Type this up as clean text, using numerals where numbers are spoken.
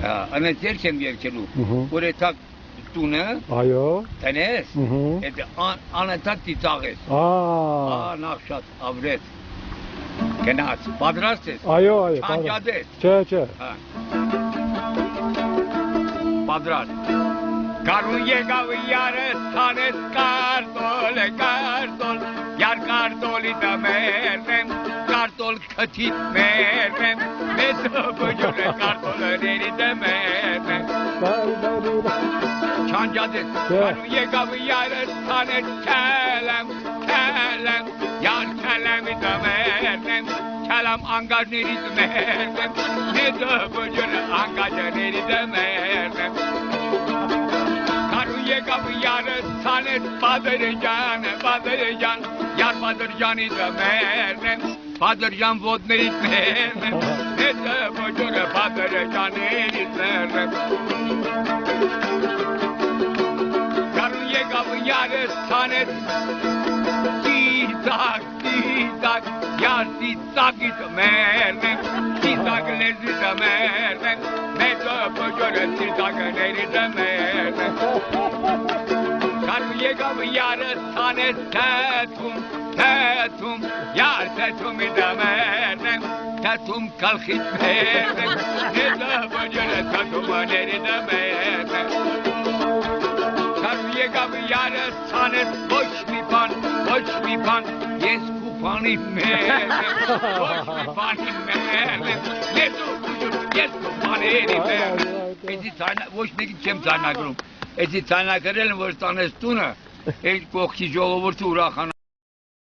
Անեցել չեմ երկելու, որ էթակ տունը, տնես, անետակ տիծաղես, նախ շատ ավրեց, գնաց, պատրաստ ես, չանջադես, պատրաստ, կարու եկավ յարս թանես կարտոլ, յար կարտոլի դամերնեմ, կարտոլ քթիտ մերնեմ, մեզ բջոն է կարտոլների դամերնեմ, չանջադես, կարու եկավ յարս թանես կելեմ, յար կելեմի դամերնեմ, Kəlam անգաժների դմերնեմ, մեզ բջոն անգաժների դամերնեմ, Karı yekabı yarı sanet Badırcan, yar Badırcan'ı da mernem, Badırcan vodne itmernem, ne de bocura Badırcan'ı itmernem. Karı yekabı yarı sanet Tizak, yar tizak itmernem, tizak lezi da mernem, ne de bocura tizak neri da mernem. Karı yekab yarı sanet tetum, yar tetum'i da mernem, tetum kalkit mernem, ne de bocura tetuma neri da mernem. Karı yekab yarı sanet boş mi pan, yes kupani mernem, boş mi pani mernem, ne de bocura yes kupani mernem. Ezi tane, boş ne gideceğim tane kurum. Ezi tane kırılın, var tane stuna. El kokki joğu vurtu urakan.